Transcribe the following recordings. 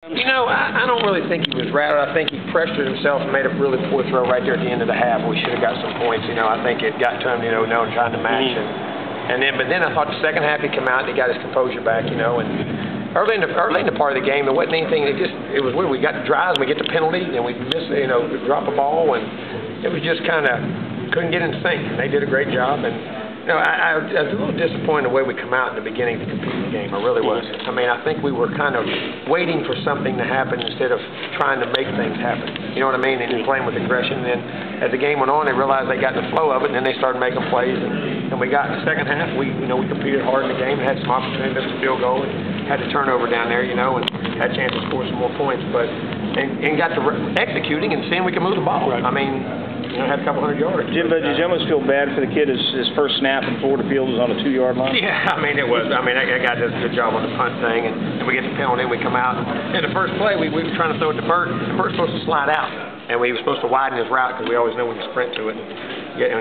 You know, I don't really think he was rattled. I think he pressured himself and made a really poor throw right there at the end of the half. We should have got some points. You know, I think it got to him, trying to match. But then I thought the second half he came out and he got his composure back, and early in the part of the game, there wasn't anything. It was weird. We got the drives, and we get the penalty, and we miss, drop a ball, and it was just kind of couldn't get in sync. And they did a great job, and I was a little disappointed the way we come out in the beginning to compete in the game. I really was. I mean, I think we were kind of waiting for something to happen instead of trying to make things happen. You know what I mean? And playing with aggression. And then as the game went on, they realized they got the flow of it, and then they started making plays. And we got in the second half. We competed hard in the game, had some opportunity, missed a field goal, and had a turnover down there, and had a chance to score some more points. But and got to executing and seeing we can move the ball. Right. I mean, had a couple hundred yards. Jimbo, did you almost feel bad for the kid? His first snap in Florida Field was on a 2-yard line? Yeah, I mean, it was. I mean, that guy does a good job on the punt thing, and we get the penalty, and we come out. And the first play, we were trying to throw it to Burt. Burt's supposed to slide out, and we were supposed to widen his route because we always know when you sprint to it and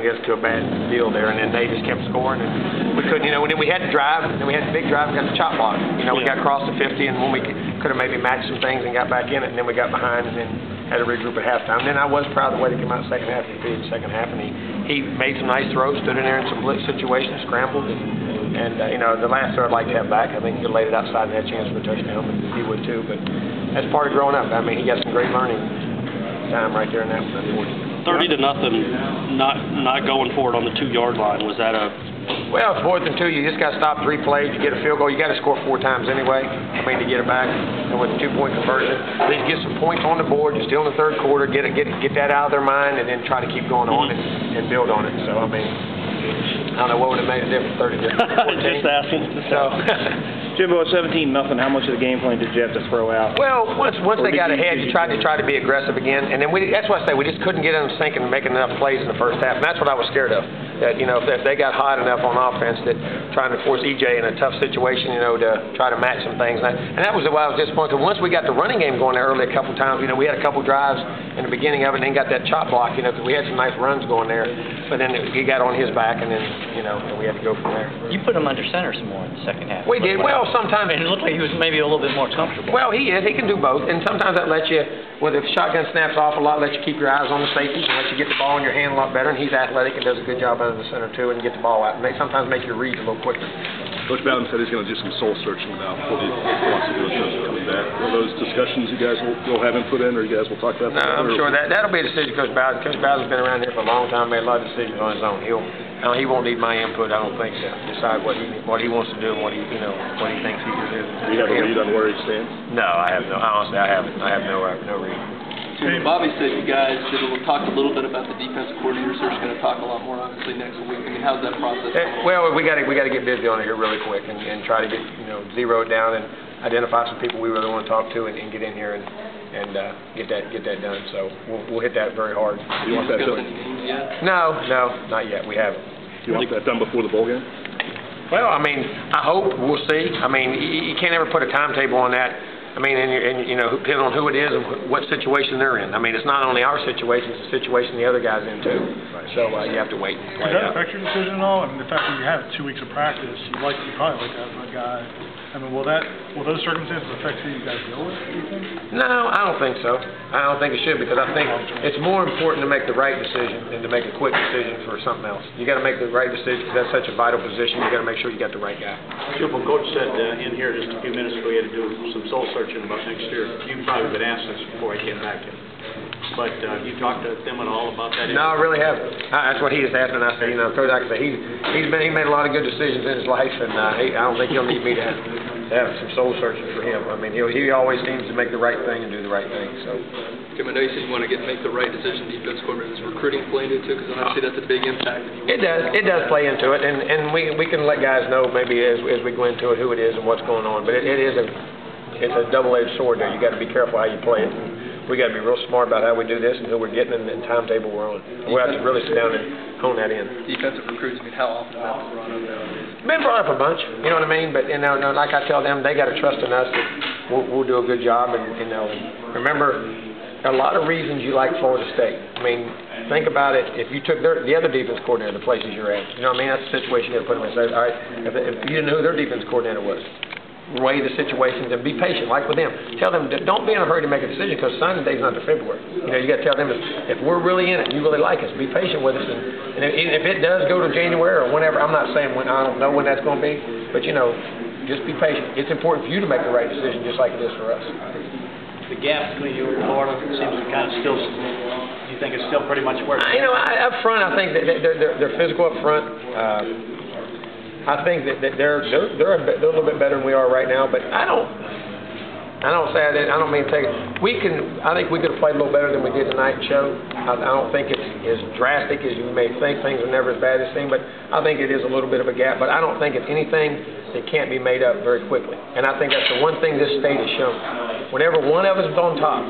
get to a bad deal there. And then they just kept scoring, and we couldn't, and then we had to drive, and then we had the big drive and got the chop block. We got across the 50, and when we could have maybe matched some things and got back in it, and then we got behind, and then had a regroup at halftime. And then I was proud of the way they came out in the second half. He beat the second half, and he made some nice throws, stood in there in some blitz situations, scrambled, and the last throw I'd like to have back. I think he laid it outside and had a chance for a touchdown, but he would too. But that's part of growing up. I mean, he got some great learning time right there in that one, unfortunately. 30-0, not going for it on the 2-yard line. Was that a? Well, 4th and 2, you just got to stop 3 plays. You get a field goal. You got to score 4 times anyway. I mean, to get it back, and with a 2-point conversion, at least get some points on the board. You're still in the third quarter. Get that out of their mind, and then try to keep going on and build on it. So I mean, I don't know what would have made a difference. 30 to 14. Just asking. So. Jimbo, at 17-0, how much of the game plan did you have to throw out? Well, once they got ahead, you tried to be aggressive again, and then that's why I say we just couldn't get in sync and make enough plays in the first half, and that's what I was scared of. That if they got hot enough on offense, that trying to force EJ in a tough situation, to try to match some things, and that was why I was disappointed. Because once we got the running game going there early a couple times, we had a couple drives in the beginning of it, and then got that chop block, because we had some nice runs going there, but then he got on his back, and then we had to go from there. You put him under center some more in the second half. We did. Well, sometimes it looked like he was maybe a little bit more comfortable. Well, he is. He can do both, and sometimes that lets you, when the shotgun snaps off a lot, lets you keep your eyes on the safeties and lets you get the ball in your hand a lot better. And he's athletic and does a good job out of the center too, and get the ball out. And sometimes make your reads a little quicker. Coach Bowden said he's going to do some soul searching now before he wants to do it coming back. Are those discussions you guys will have input in, or you guys will talk about that? No, I'm sure that'll be a decision Coach Bowden. Coach Bowden's been around here for a long time, made a lot of decisions on his own. He won't need my input, I don't think, to decide what he wants to do and what he thinks he can do. Do you have a read on where he stands? No, I have no. Honestly, I haven't. I have no read. Bobby said you guys talked a little bit about the defensive coordinator search. Going to talk a lot more, obviously, next week. I mean, how's that process going? Well, we got to get busy on it here really quick and try to get zero it down and identify some people we really want to talk to and get in here and get that done. So we'll hit that very hard. Do you want that done? Any names yet? No, not yet. We haven't. Do you want that done before the bowl game? Well, I mean, I hope. We'll see. I mean, you can't ever put a timetable on that. I mean, and depending on who it is and what situation they're in. I mean, it's not only our situation; it's the situation the other guy's in too. Right. So you have to wait and play Does that out. affect your decision at all? I mean, the fact that you have 2 weeks of practice, you probably like to have a guy. I mean, will those circumstances affect who you guys go with, do you think? No, I don't think so. I don't think it should, because I think it's more important to make the right decision than to make a quick decision for something else. You got to make the right decision because that's such a vital position. You got to make sure you got the right guy. Jimbo, Coach said in here just a few minutes ago he had to do some soul searching about next year. You've probably been asked this before I came back in. But you talked to them at all about that? No, I really haven't. That's what he just asked, and I said, Coach, like I said, he made a lot of good decisions in his life, and I don't think he'll need me to have some soul searching for him. I mean, he always seems to make the right thing and do the right thing. So. Jim, I know you said you want to make the right decision. Defense coordinator, is recruiting playing into it? Because obviously that's a big impact. It does play into it, and we can let guys know maybe as we go into it who it is and what's going on. But it's a double-edged sword there. You got to be careful how you play it. We got to be real smart about how we do this and who we're getting and the timetable we're on. We have to really sit down and hone that in. Defensive recruits, I mean, how often has that been brought up? Been brought up a bunch, you know what I mean? But like I tell them, they got to trust in us that we'll do a good job. And remember, a lot of reasons you like Florida State. I mean, think about it. If you took the other defense coordinator, the places you're at, you know what I mean? That's the situation you got to put them in. Say, all right, if you didn't know who their defense coordinator was, weigh the situations and be patient, like with them. Tell them, don't be in a hurry to make a decision because signing day's not till February. You know, you got to tell them if we're really in it, and you really like us, be patient with us. And if it does go to January or whenever, I'm not saying when, I don't know when that's going to be, but you know, just be patient. It's important for you to make the right decision, just like it is for us. The gap between you and Florida seems to kind of still, you think it's still pretty much where it's You know, up front, I think that they're physical up front. I think that they're a little bit better than we are right now, but I don't mean to take it. I think we could have played a little better than we did tonight show. I don't think it's as drastic as you may think. Things are never as bad as seem, but I think it is a little bit of a gap. But I don't think it's anything that can't be made up very quickly. And I think that's the one thing this state has shown. Whenever one of us is on top,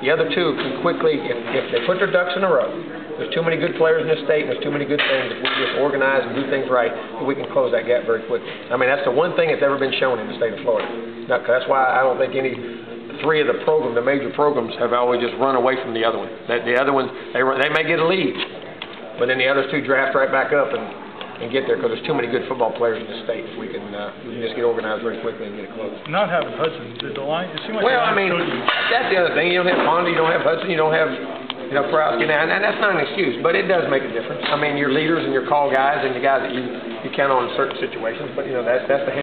the other two can quickly, if they put their ducks in a row, there's too many good players in this state, and there's too many good things. If we just organize and do things right, we can close that gap very quickly. I mean, that's the one thing that's ever been shown in the state of Florida. That's why I don't think any three of the major programs have always just run away from the other one. The other ones, they may get a lead, but then the other two draft right back up and get there because there's too many good football players in the state. We can just get organized very quickly and get it closed. Not having Hudson, did the line, it seemed like well, I mean, that's the other thing. You don't have Ponda, you don't have Hudson, you don't have Prowski now, and that's not an excuse, but it does make a difference. I mean, your leaders and your call guys and the guys that you count on in certain situations, but you know that's the head